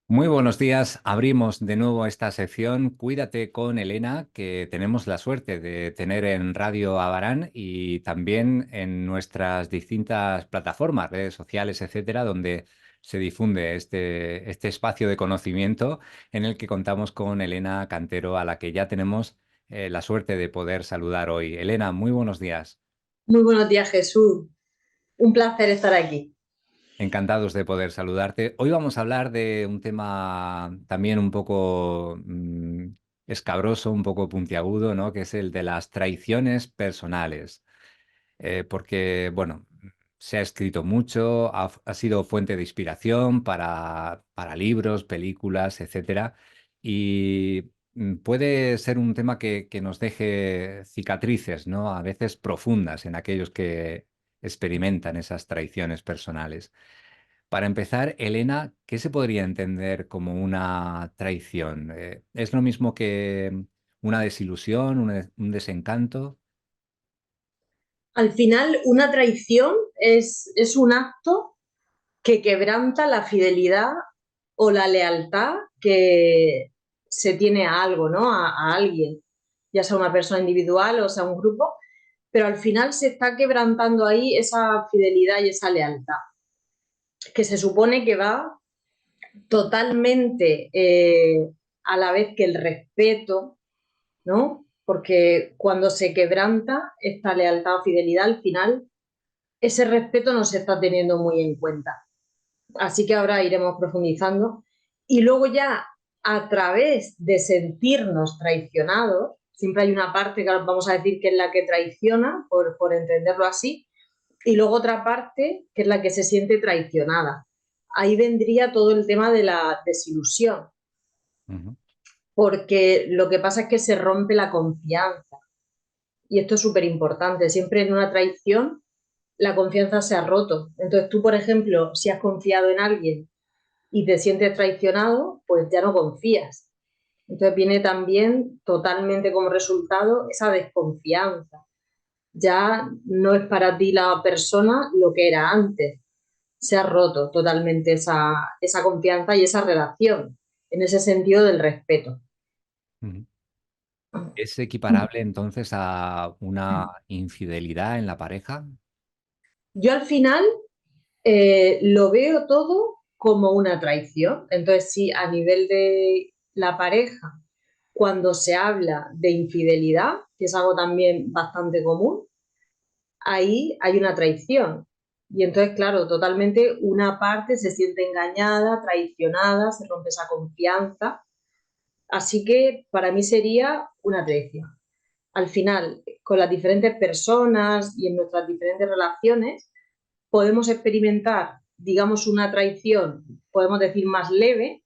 Muy buenos días. Abrimos de nuevo esta sección. Cuídate con Elena, que tenemos la suerte de tener en Radio Abarán y también en nuestras distintas plataformas, redes sociales, etcétera, donde se difunde este espacio de conocimiento en el que contamos con Elena Cantero, a la que ya tenemos la suerte de poder saludar hoy. Elena, muy buenos días. Muy buenos días, Jesús. Un placer estar aquí. Encantados de poder saludarte. Hoy vamos a hablar de un tema también un poco escabroso, un poco puntiagudo, ¿no? Que es el de las traiciones personales. Porque, bueno, se ha escrito mucho, ha sido fuente de inspiración para libros, películas, etcétera. Y puede ser un tema que nos deje cicatrices, ¿no? A veces profundas en aquellos que experimentan esas traiciones personales. Para empezar, Elena, ¿qué se podría entender como una traición? ¿Es lo mismo que una desilusión, un desencanto? Al final, una traición es un acto que quebranta la fidelidad o la lealtad que se tiene a algo, ¿no? A alguien, ya sea una persona individual o sea un grupo, pero al final se está quebrantando ahí esa fidelidad y esa lealtad, que se supone que va totalmente a la vez que el respeto, ¿no? Porque cuando se quebranta esta lealtad o fidelidad, al final ese respeto no se está teniendo muy en cuenta. Así que ahora iremos profundizando. Y luego ya a través de sentirnos traicionados, siempre hay una parte que vamos a decir que es la que traiciona, por entenderlo así, y luego otra parte que es la que se siente traicionada. Ahí vendría todo el tema de la desilusión, Ujú, porque lo que pasa es que se rompe la confianza. Y esto es súper importante. Siempre en una traición la confianza se ha roto. Entonces tú, por ejemplo, si has confiado en alguien y te sientes traicionado, pues ya no confías. Entonces viene también totalmente como resultado esa desconfianza. Ya no es para ti la persona lo que era antes. Se ha roto totalmente esa confianza y esa relación, en ese sentido del respeto. ujú. ¿Es equiparable entonces a una infidelidad en la pareja? Yo al final lo veo todo como una traición. Entonces, sí, a nivel de la pareja, cuando se habla de infidelidad, que es algo también bastante común, ahí hay una traición. Y entonces, claro, totalmente una parte se siente engañada, traicionada, se rompe esa confianza. Así que para mí sería una traición. Al final, con las diferentes personas y en nuestras diferentes relaciones, podemos experimentar, digamos, una traición, podemos decir más leve,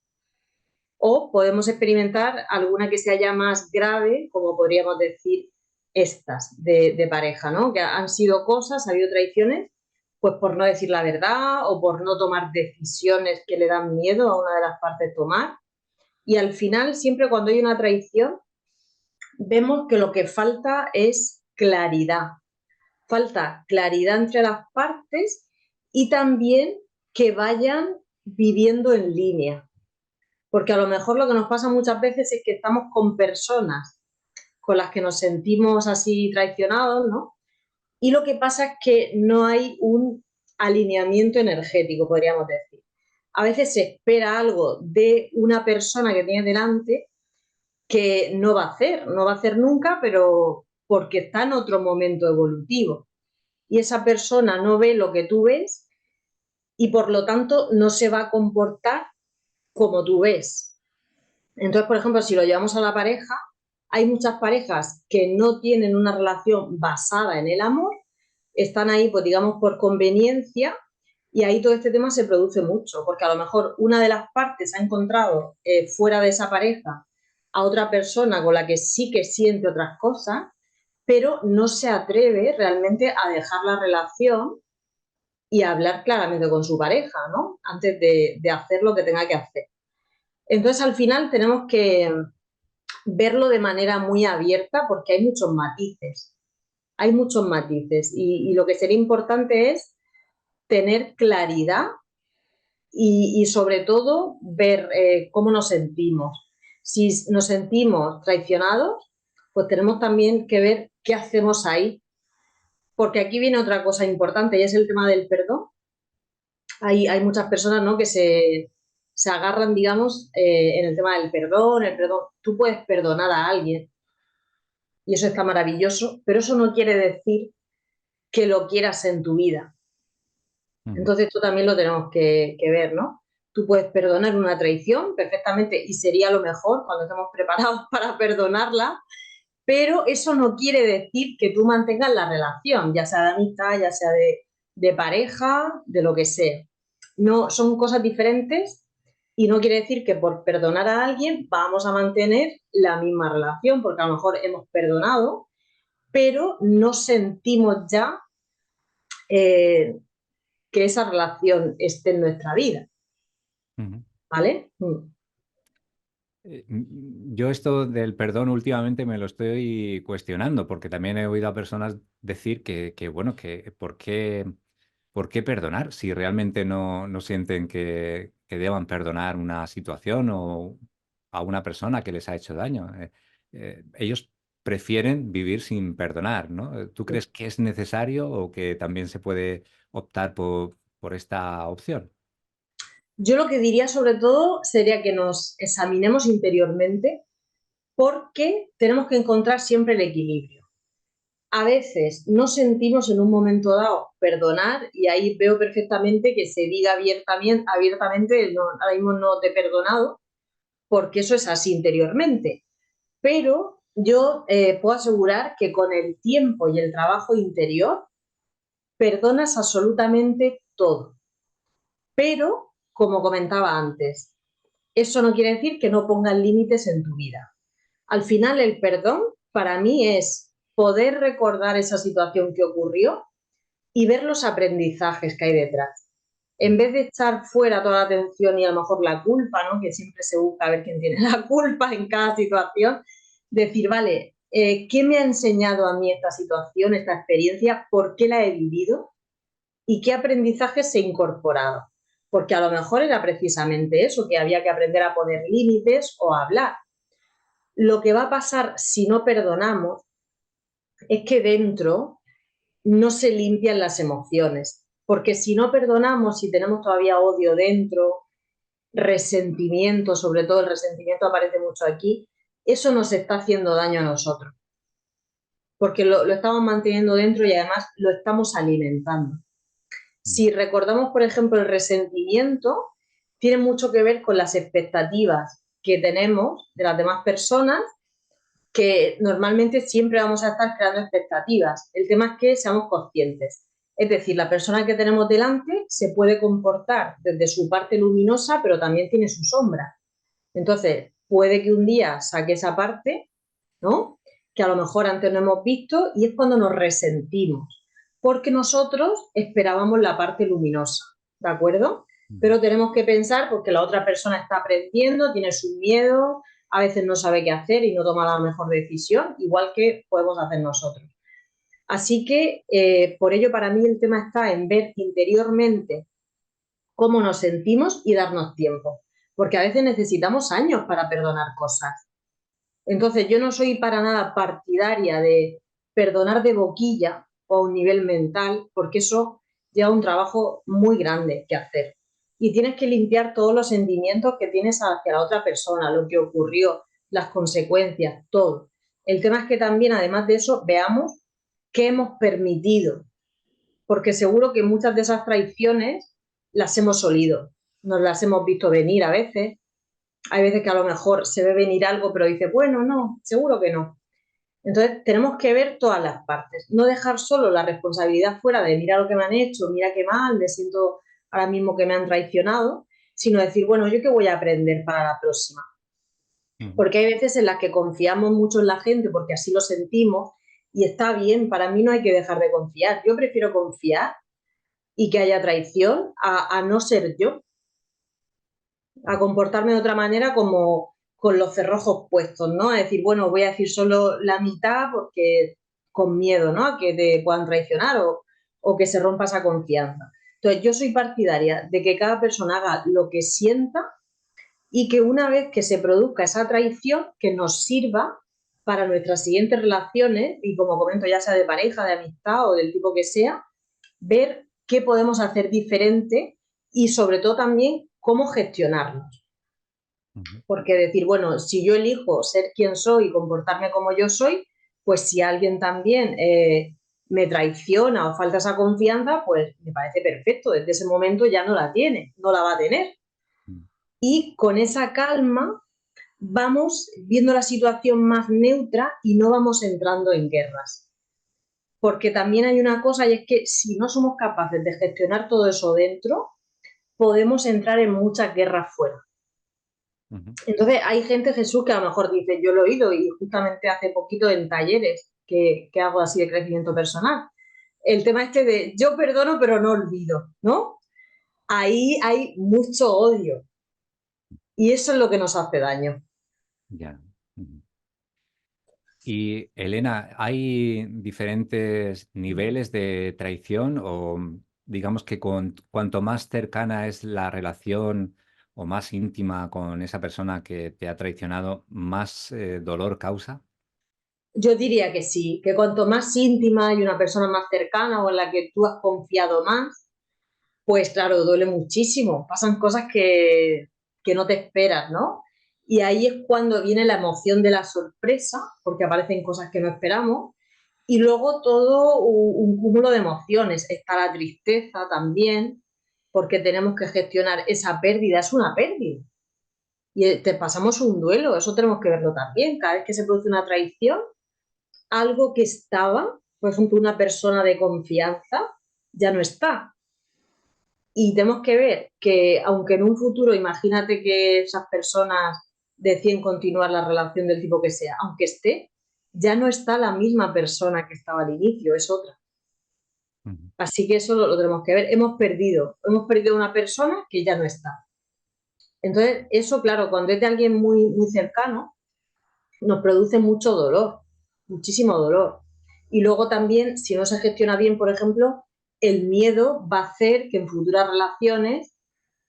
o podemos experimentar alguna que sea ya más grave, como podríamos decir estas de pareja, ¿no? Que han sido cosas, ha habido traiciones, pues por no decir la verdad o por no tomar decisiones que le dan miedo a una de las partes tomar. Y al final, siempre cuando hay una traición, vemos que lo que falta es claridad. Falta claridad entre las partes y también que vayan viviendo en línea. Porque a lo mejor lo que nos pasa muchas veces es que estamos con personas con las que nos sentimos así traicionados, ¿no? Y lo que pasa es que no hay un alineamiento energético, podríamos decir. A veces se espera algo de una persona que tiene delante que no va a hacer, no va a hacer nunca, pero porque está en otro momento evolutivo. Y esa persona no ve lo que tú ves y por lo tanto no se va a comportar como tú ves. Entonces, por ejemplo, si lo llevamos a la pareja, hay muchas parejas que no tienen una relación basada en el amor, están ahí, pues digamos, por conveniencia, y ahí todo este tema se produce mucho, porque a lo mejor una de las partes ha encontrado fuera de esa pareja a otra persona con la que sí que siente otras cosas, pero no se atreve realmente a dejar la relación y a hablar claramente con su pareja, ¿no? Antes de hacer lo que tenga que hacer. Entonces, al final tenemos que verlo de manera muy abierta porque hay muchos matices y lo que sería importante es tener claridad y sobre todo ver cómo nos sentimos. Si nos sentimos traicionados, pues tenemos también que ver qué hacemos ahí. Porque aquí viene otra cosa importante y es el tema del perdón. Hay muchas personas, ¿no?, que se agarran, digamos, en el tema del perdón, el perdón. Tú puedes perdonar a alguien y eso está maravilloso, pero eso no quiere decir que lo quieras en tu vida. Ujú. Entonces esto también lo tenemos que ver, ¿no? Tú puedes perdonar una traición perfectamente y sería lo mejor cuando estemos preparados para perdonarla, pero eso no quiere decir que tú mantengas la relación, ya sea de amistad, ya sea de pareja, de lo que sea. No, son cosas diferentes y no quiere decir que por perdonar a alguien vamos a mantener la misma relación, porque a lo mejor hemos perdonado, pero no sentimos ya eh, que esa relación esté en nuestra vida, Ujú. ¿vale? Mm. Yo esto del perdón últimamente me lo estoy cuestionando, porque también he oído a personas decir bueno, que ¿por qué perdonar si realmente no sienten que deban perdonar una situación o a una persona que les ha hecho daño? Ellos prefieren vivir sin perdonar, ¿no? ¿Tú crees que es necesario o que también se puede optar por esta opción? Yo lo que diría sobre todo sería que nos examinemos interiormente porque tenemos que encontrar siempre el equilibrio. A veces no sentimos en un momento dado perdonar y ahí veo perfectamente que se diga abiertamente no, ahora mismo no te he perdonado, porque eso es así interiormente. Pero yo puedo asegurar que con el tiempo y el trabajo interior perdonas absolutamente todo. Pero, como comentaba antes, eso no quiere decir que no pongas límites en tu vida. Al final, el perdón para mí es poder recordar esa situación que ocurrió y ver los aprendizajes que hay detrás. En vez de echar fuera toda la atención y a lo mejor la culpa, ¿no?, que siempre se busca ver quién tiene la culpa en cada situación, decir, vale, ¿qué me ha enseñado a mí esta situación, esta experiencia? ¿Por qué la he vivido? ¿Y qué aprendizajes se he incorporado? Porque a lo mejor era precisamente eso, que había que aprender a poner límites o a hablar. Lo que va a pasar si no perdonamos es que dentro no se limpian las emociones, porque si no perdonamos, si tenemos todavía odio dentro, resentimiento, sobre todo el resentimiento aparece mucho aquí, eso nos está haciendo daño a nosotros, porque lo estamos manteniendo dentro y además lo estamos alimentando. Si recordamos, por ejemplo, el resentimiento, tiene mucho que ver con las expectativas que tenemos de las demás personas, que normalmente siempre vamos a estar creando expectativas. El tema es que seamos conscientes. Es decir, la persona que tenemos delante se puede comportar desde su parte luminosa, pero también tiene su sombra. Entonces, puede que un día saque esa parte, ¿no?, que a lo mejor antes no hemos visto y es cuando nos resentimos, porque nosotros esperábamos la parte luminosa, ¿de acuerdo? Ujú. Pero tenemos que pensar porque la otra persona está aprendiendo, tiene sus miedos, a veces no sabe qué hacer y no toma la mejor decisión, igual que podemos hacer nosotros. Así que por ello para mí el tema está en ver interiormente cómo nos sentimos y darnos tiempo, porque a veces necesitamos años para perdonar cosas. Entonces, yo no soy para nada partidaria de perdonar de boquilla o a un nivel mental, porque eso lleva un trabajo muy grande que hacer. Y tienes que limpiar todos los sentimientos que tienes hacia la otra persona, lo que ocurrió, las consecuencias, todo. El tema es que también, además de eso, veamos qué hemos permitido, porque seguro que muchas de esas traiciones las hemos olido, nos las hemos visto venir a veces. Hay veces que a lo mejor se ve venir algo, pero dice, bueno, no, seguro que no. Entonces, tenemos que ver todas las partes, no dejar solo la responsabilidad fuera de mira lo que me han hecho, mira qué mal, me siento ahora mismo que me han traicionado, sino decir, bueno, ¿yo qué voy a aprender para la próxima? Ujú. Porque hay veces en las que confiamos mucho en la gente porque así lo sentimos y está bien, para mí no hay que dejar de confiar. Yo prefiero confiar y que haya traición a no ser yo, a comportarme de otra manera como con los cerrojos puestos, ¿no? A decir, bueno, voy a decir solo la mitad porque con miedo, ¿no?, a que te puedan traicionar o que se rompa esa confianza. Entonces, yo soy partidaria de que cada persona haga lo que sienta y que una vez que se produzca esa traición, que nos sirva para nuestras siguientes relaciones, y como comento, ya sea de pareja, de amistad o del tipo que sea, ver qué podemos hacer diferente y sobre todo también cómo gestionarnos. Ujú. Porque decir, bueno, si yo elijo ser quien soy y comportarme como yo soy, pues si alguien también me traiciona o falta esa confianza, pues me parece perfecto. Desde ese momento ya no la tiene, no la va a tener. Mm. Y con esa calma vamos viendo la situación más neutra y no vamos entrando en guerras. Porque también hay una cosa y es que si no somos capaces de gestionar todo eso dentro, podemos entrar en muchas guerras fuera. Ujú. Entonces hay gente, Jesús, que a lo mejor dice, yo lo he oído y justamente hace poquito en talleres que hago así de crecimiento personal. El tema este de yo perdono pero no olvido, ¿no? Ahí hay mucho odio y eso es lo que nos hace daño. Ya. Ujú. Y Elena, ¿hay diferentes niveles de traición o digamos que cuanto más cercana es la relación o más íntima con esa persona que te ha traicionado, más dolor causa? Yo diría que sí, que cuanto más íntima y una persona más cercana o en la que tú has confiado más, pues claro, duele muchísimo. Pasan cosas que no te esperas, ¿no? Y ahí es cuando viene la emoción de la sorpresa, porque aparecen cosas que no esperamos. Y luego todo un cúmulo de emociones. Está la tristeza también, porque tenemos que gestionar esa pérdida. Es una pérdida. Y te pasamos un duelo, eso tenemos que verlo también. Cada vez que se produce una traición, algo que estaba, por ejemplo, una persona de confianza, ya no está. Y tenemos que ver que, aunque en un futuro, imagínate que esas personas deciden continuar la relación del tipo que sea, aunque esté, ya no está la misma persona que estaba al inicio, es otra. Ujú. Así que eso lo tenemos que ver. Hemos perdido una persona que ya no está. Entonces, eso, claro, cuando es de alguien muy, muy cercano, nos produce mucho dolor, muchísimo dolor. Y luego también, si no se gestiona bien, por ejemplo, el miedo va a hacer que en futuras relaciones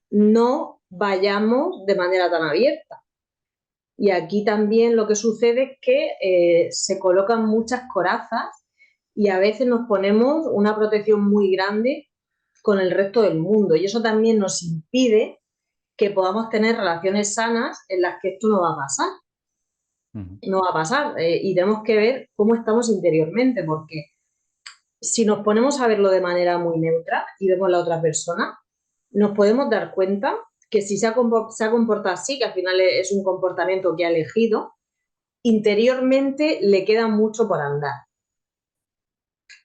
no vayamos de manera tan abierta. Y aquí también lo que sucede es que se colocan muchas corazas y a veces nos ponemos una protección muy grande con el resto del mundo. Y eso también nos impide que podamos tener relaciones sanas en las que esto no va a pasar. Ujú. No va a pasar. Y tenemos que ver cómo estamos interiormente, porque si nos ponemos a verlo de manera muy neutra y vemos a la otra persona, nos podemos dar cuenta que si se ha comportado así, que al final es un comportamiento que ha elegido, interiormente le queda mucho por andar,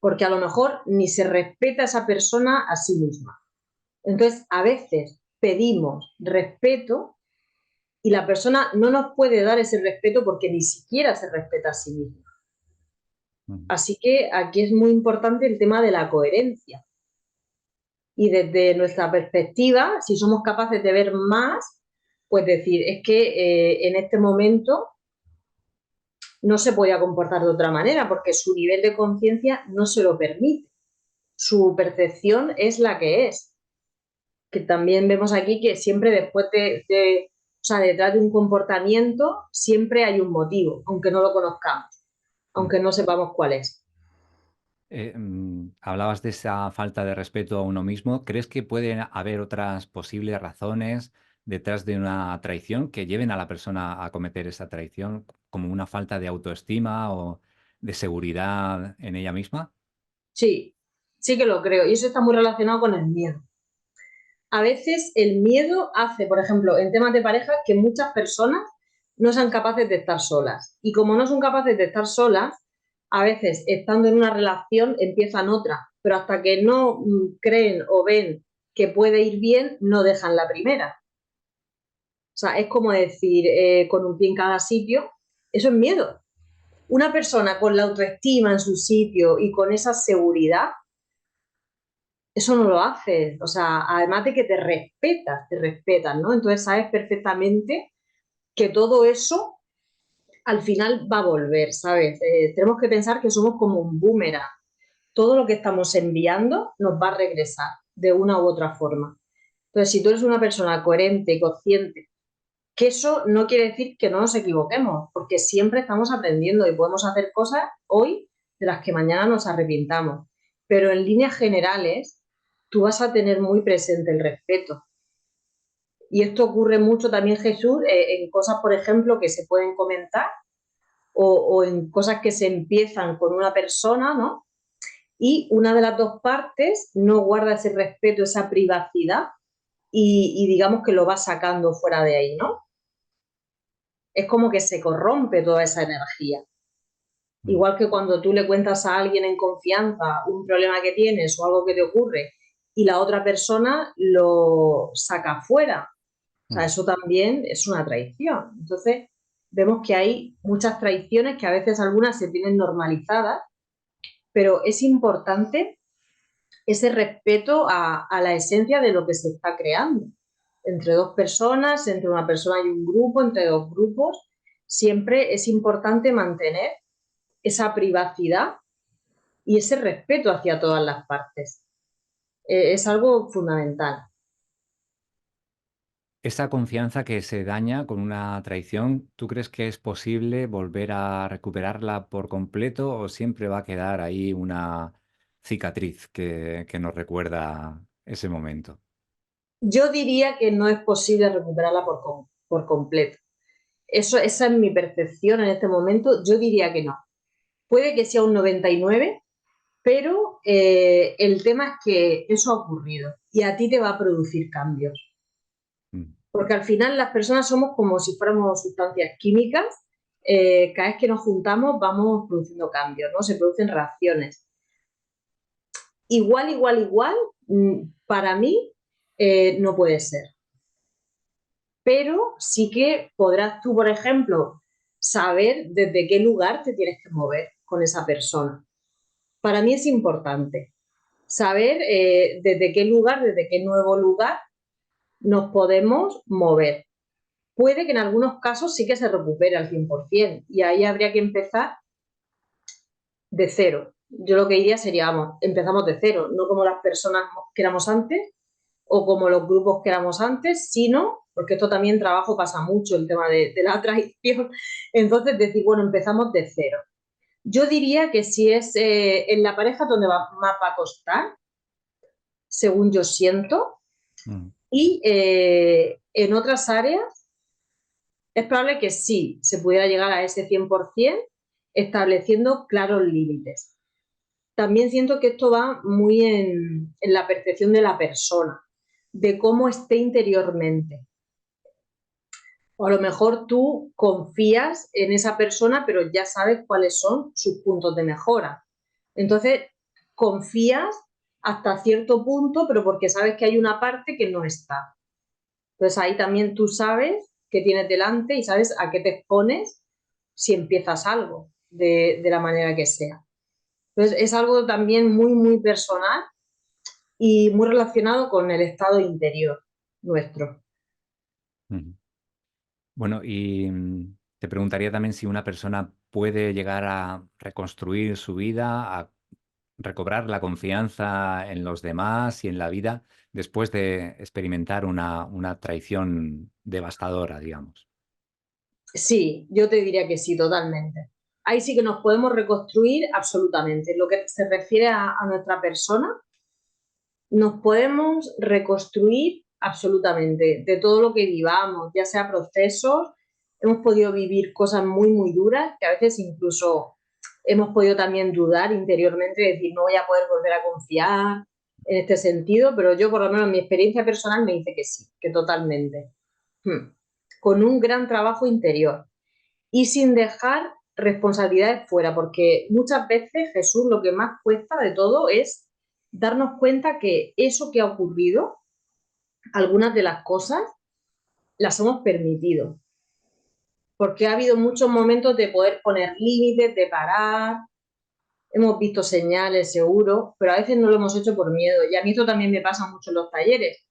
porque a lo mejor ni se respeta a esa persona a sí misma. Entonces, a veces pedimos respeto y la persona no nos puede dar ese respeto porque ni siquiera se respeta a sí misma. Ujú. Así que aquí es muy importante el tema de la coherencia. Y desde nuestra perspectiva, si somos capaces de ver más, pues decir, es que en este momento no se podía comportar de otra manera porque su nivel de conciencia no se lo permite. Su percepción es la que es. Que también vemos aquí que siempre después o sea, detrás de un comportamiento, siempre hay un motivo, aunque no lo conozcamos, Ujú. aunque no sepamos cuál es. Hablabas de esa falta de respeto a uno mismo. ¿Crees que pueden haber otras posibles razones detrás de una traición que lleven a la persona a cometer esa traición, como una falta de autoestima o de seguridad en ella misma? Sí, sí que lo creo. Y eso está muy relacionado con el miedo. A veces el miedo hace, por ejemplo, en temas de pareja, que muchas personas no sean capaces de estar solas. Y como no son capaces de estar solas, a veces estando en una relación empiezan otra, pero hasta que no creen o ven que puede ir bien, no dejan la primera. O sea, es como decir, con un pie en cada sitio, eso es miedo. Una persona con la autoestima en su sitio y con esa seguridad, eso no lo haces. O sea, además de que te respetas, ¿no? Entonces sabes perfectamente que todo eso al final va a volver, ¿sabes? Tenemos que pensar que somos como un boomerang. Todo lo que estamos enviando nos va a regresar. de una u otra forma. Entonces, si tú eres una persona coherente y consciente, que eso no quiere decir que no nos equivoquemos, porque siempre estamos aprendiendo y podemos hacer cosas hoy de las que mañana nos arrepintamos. Pero en líneas generales, tú vas a tener muy presente el respeto. Y esto ocurre mucho también, Jesús, en cosas, por ejemplo, que se pueden comentar o en cosas que se empiezan con una persona, ¿no? Y una de las dos partes no guarda ese respeto, esa privacidad y digamos que lo va sacando fuera de ahí, ¿no? Es como que se corrompe toda esa energía. Mm. Igual que cuando tú le cuentas a alguien en confianza un problema que tienes o algo que te ocurre y la otra persona lo saca fuera. O sea, Mm. eso también es una traición. Entonces, vemos que hay muchas traiciones que a veces algunas se tienen normalizadas, pero es importante ese respeto a la esencia de lo que se está creando. Entre dos personas, entre una persona y un grupo, entre dos grupos, siempre es importante mantener esa privacidad y ese respeto hacia todas las partes. Es algo fundamental. Esa confianza que se daña con una traición, ¿tú crees que es posible volver a recuperarla por completo o siempre va a quedar ahí una cicatriz que nos recuerda ese momento? Yo diría que no es posible recuperarla por completo. Esa es mi percepción en este momento. Yo diría que no. Puede que sea un 99, pero el tema es que eso ha ocurrido y a ti te va a producir cambios. Mm. Porque al final las personas somos como si fuéramos sustancias químicas. Cada vez que nos juntamos vamos produciendo cambios, ¿no? Se producen reacciones. Igual, para mí no puede ser. Pero sí que podrás tú, por ejemplo, saber desde qué lugar te tienes que mover con esa persona. Para mí es importante saber desde qué lugar, desde qué nuevo lugar nos podemos mover. Puede que en algunos casos sí que se recupere al 100% y ahí habría que empezar de cero. Yo lo que diría sería, vamos, empezamos de cero, no como las personas que éramos antes o como los grupos que éramos antes, sino, porque esto también trabajo pasa mucho, el tema de la traición, entonces decir, bueno, empezamos de cero. Yo diría que si es en la pareja donde más va a costar, según yo siento, Mm. y en otras áreas es probable que sí se pudiera llegar a ese 100% estableciendo claros límites. También siento que esto va muy en la percepción de la persona, de cómo esté interiormente. O a lo mejor tú confías en esa persona, pero ya sabes cuáles son sus puntos de mejora. Entonces, confías hasta cierto punto, pero porque sabes que hay una parte que no está. Entonces, ahí también tú sabes qué tienes delante y sabes a qué te expones si empiezas algo, de la manera que sea. Entonces, es algo también muy personal y muy relacionado con el estado interior nuestro. Mm. Bueno, y te preguntaría también si una persona puede llegar a reconstruir su vida, a recobrar la confianza en los demás y en la vida después de experimentar una traición devastadora, digamos. Sí, yo te diría que sí, totalmente. Ahí sí que nos podemos reconstruir absolutamente. Lo que se refiere a nuestra persona, nos podemos reconstruir absolutamente de todo lo que vivamos, ya sea procesos, hemos podido vivir cosas muy duras, que a veces incluso hemos podido también dudar interiormente, decir, no voy a poder volver a confiar en este sentido, pero yo por lo menos mi experiencia personal me dice que sí, que totalmente. Hmm. Con un gran trabajo interior y sin dejar responsabilidades fuera, porque muchas veces, Jesús, lo que más cuesta de todo es darnos cuenta que eso que ha ocurrido, algunas de las cosas, las hemos permitido, porque ha habido muchos momentos de poder poner límites, de parar, hemos visto señales, seguro, pero a veces no lo hemos hecho por miedo. Y a mí esto también me pasa mucho en los talleres,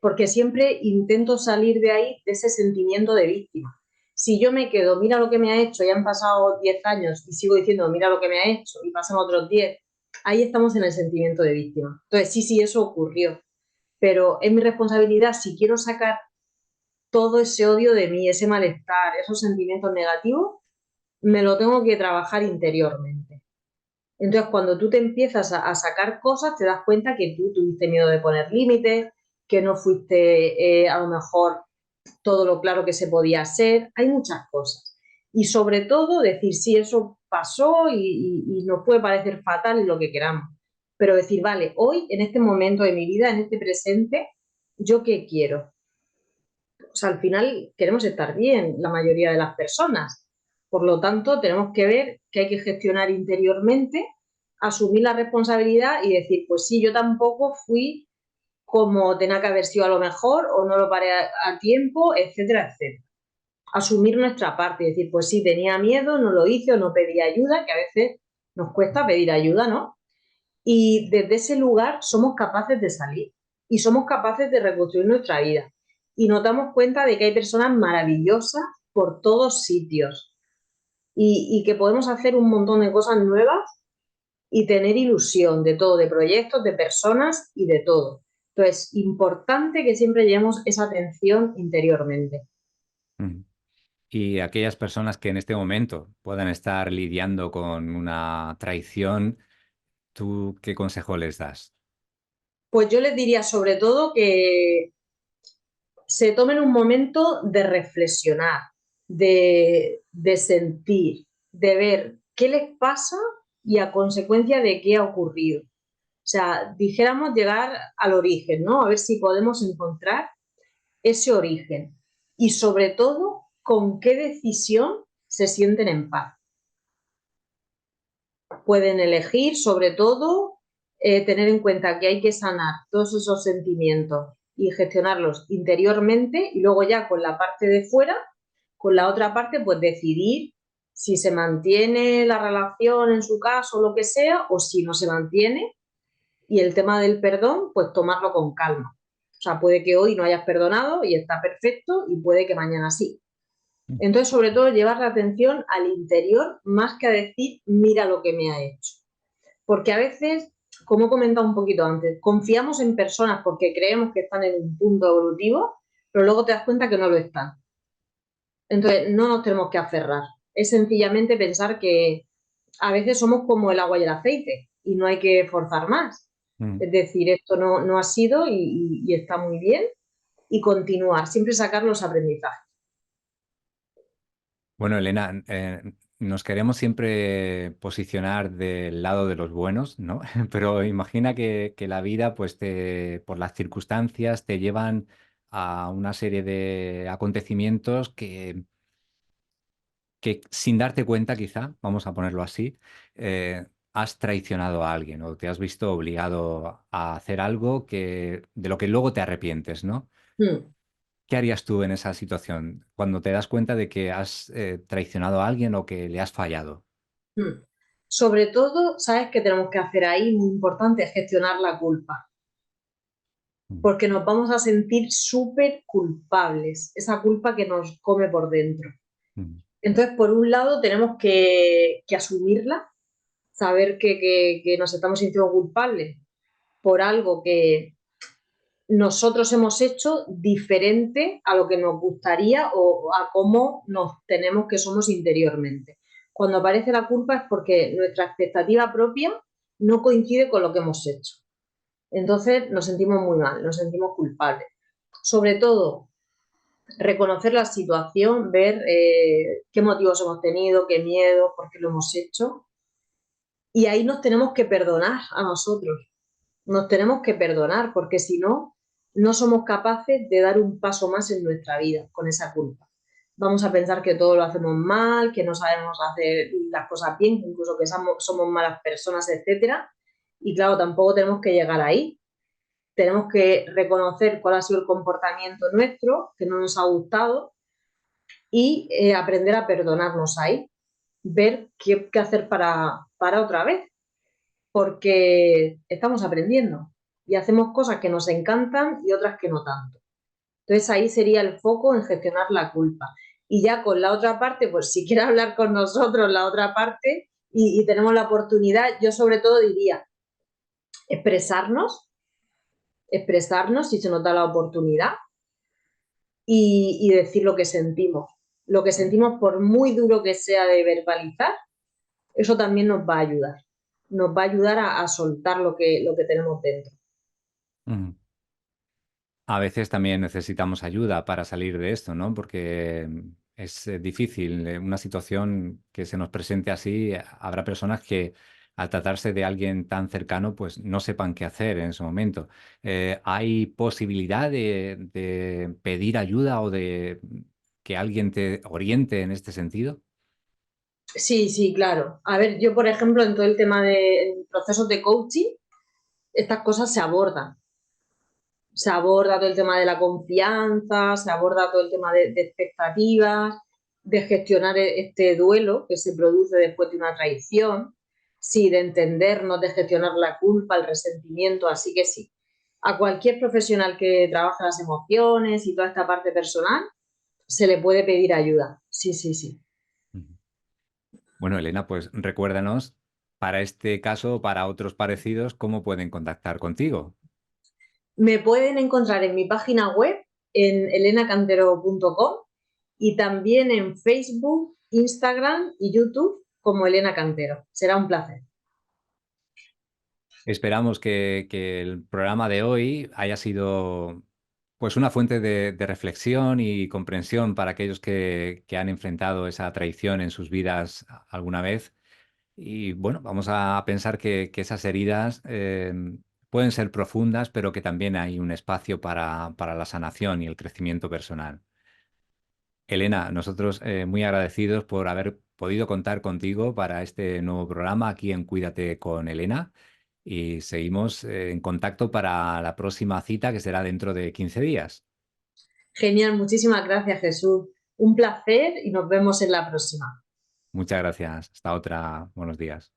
porque siempre intento salir de ahí, de ese sentimiento de víctima. Si yo me quedo, mira lo que me ha hecho, ya han pasado 10 años y sigo diciendo, mira lo que me ha hecho y pasan otros 10, ahí estamos en el sentimiento de víctima. Entonces, sí, eso ocurrió. pero es mi responsabilidad si quiero sacar todo ese odio de mí, ese malestar, esos sentimientos negativos, me lo tengo que trabajar interiormente. Entonces, cuando tú te empiezas a sacar cosas, te das cuenta que tú tuviste miedo de poner límites, que no fuiste a lo mejor todo lo claro que se podía hacer. Hay muchas cosas. Y sobre todo decir, sí, eso pasó y nos puede parecer fatal y lo que queramos. Pero decir, vale, hoy, en este momento de mi vida, en este presente, ¿yo qué quiero? O sea, al final queremos estar bien, la mayoría de las personas. Por lo tanto, tenemos que ver que hay que gestionar interiormente, asumir la responsabilidad y decir, pues sí, yo tampoco fui como tenía que haber sido a lo mejor o no lo paré a tiempo, etcétera, etcétera. Asumir nuestra parte y decir, pues sí, tenía miedo, no lo hice o no pedí ayuda, que a veces nos cuesta pedir ayuda, ¿no? Y desde ese lugar somos capaces de salir y somos capaces de reconstruir nuestra vida. Y nos damos cuenta de que hay personas maravillosas por todos sitios y que podemos hacer un montón de cosas nuevas y tener ilusión de todo, de proyectos, de personas y de todo. Entonces, importante que siempre llevemos esa atención interiormente. Mm. Y aquellas personas que en este momento puedan estar lidiando con una traición, ¿tú qué consejo les das? Pues yo les diría sobre todo que se tomen un momento de reflexionar, de sentir, de ver qué les pasa y a consecuencia de qué ha ocurrido. O sea, dijéramos llegar al origen, ¿no? A ver si podemos encontrar ese origen y sobre todo con qué decisión se sienten en paz. Pueden elegir sobre todo tener en cuenta que hay que sanar todos esos sentimientos y gestionarlos interiormente y luego ya con la parte de fuera, con la otra parte, pues decidir si se mantiene la relación en su caso o lo que sea o si no se mantiene y el tema del perdón, pues tomarlo con calma. O sea, puede que hoy no hayas perdonado y está perfecto y puede que mañana sí. Entonces, sobre todo, llevar la atención al interior más que a decir, mira lo que me ha hecho. Porque a veces, como he comentado un poquito antes, confiamos en personas porque creemos que están en un punto evolutivo, pero luego te das cuenta que no lo están. Entonces, no nos tenemos que aferrar. Es sencillamente pensar que a veces somos como el agua y el aceite y no hay que forzar más. Mm. Es decir, esto no ha sido y está muy bien y continuar, siempre sacar los aprendizajes. Bueno, Elena, nos queremos siempre posicionar del lado de los buenos, ¿no? Pero imagina que la vida, pues por las circunstancias, te llevan a una serie de acontecimientos que sin darte cuenta, quizá, vamos a ponerlo así, has traicionado a alguien o te has visto obligado a hacer algo de lo que luego te arrepientes, ¿no? Hmm, ¿Qué harías tú en esa situación cuando te das cuenta de que has traicionado a alguien o que le has fallado? hmm. Sobre todo, ¿sabes qué tenemos que hacer ahí? Muy importante, es gestionar la culpa, Mm, porque nos vamos a sentir súper culpables, esa culpa que nos come por dentro. mm, Entonces, por un lado, tenemos que asumirla, saber que nos estamos sintiendo culpables por algo que nosotros hemos hecho diferente a lo que nos gustaría o a cómo nos tenemos que somos interiormente. Cuando aparece la culpa es porque nuestra expectativa propia no coincide con lo que hemos hecho. Entonces nos sentimos muy mal, nos sentimos culpables. Sobre todo, reconocer la situación, ver qué motivos hemos tenido, qué miedo, por qué lo hemos hecho. Y ahí nos tenemos que perdonar a nosotros, nos tenemos que perdonar, porque si no, no somos capaces de dar un paso más en nuestra vida con esa culpa. Vamos a pensar que todo lo hacemos mal, que no sabemos hacer las cosas bien, incluso que somos malas personas, etcétera. Y claro, tampoco tenemos que llegar ahí. Tenemos que reconocer cuál ha sido el comportamiento nuestro, que no nos ha gustado, y aprender a perdonarnos ahí, ver qué hacer para otra vez porque estamos aprendiendo y hacemos cosas que nos encantan y otras que no tanto. Entonces ahí sería el foco en gestionar la culpa. Y ya con la otra parte, pues si quiere hablar con nosotros la otra parte y tenemos la oportunidad, yo sobre todo diría expresarnos, expresarnos si se nos da la oportunidad y decir lo que sentimos. Lo que sentimos, por muy duro que sea de verbalizar, eso también nos va a ayudar. Nos va a ayudar a soltar lo que tenemos dentro. Ujú. A veces también necesitamos ayuda para salir de esto, ¿no? Porque es difícil. Una situación que se nos presente así, habrá personas que al tratarse de alguien tan cercano, pues no sepan qué hacer en ese momento. ¿Hay posibilidad de pedir ayuda o de que alguien te oriente en este sentido? Sí, sí, claro. A ver, yo, por ejemplo, en todo el tema de en procesos de coaching, estas cosas se abordan. Se aborda todo el tema de la confianza, se aborda todo el tema de expectativas, de gestionar este duelo que se produce después de una traición, sí, de entendernos, de gestionar la culpa, el resentimiento, así que sí. A cualquier profesional que trabaje las emociones y toda esta parte personal, se le puede pedir ayuda. Sí, sí, sí. Ujú. Bueno, Elena, pues recuérdanos para este caso o para otros parecidos cómo pueden contactar contigo. Me pueden encontrar en mi página web, en elenacantero.com, y también en Facebook, Instagram y YouTube como Elena Cantero. Será un placer. Esperamos que el programa de hoy haya sido pues una fuente de reflexión y comprensión para aquellos que han enfrentado esa traición en sus vidas alguna vez. Y bueno, vamos a pensar que esas heridas pueden ser profundas, pero que también hay un espacio para la sanación y el crecimiento personal. Elena, nosotros muy agradecidos por haber podido contar contigo para este nuevo programa aquí en Cuídate con Elena y seguimos en contacto para la próxima cita que será dentro de 15 días. Genial, muchísimas gracias, Jesús. Un placer y nos vemos en la próxima. Muchas gracias. Hasta otra. Buenos días.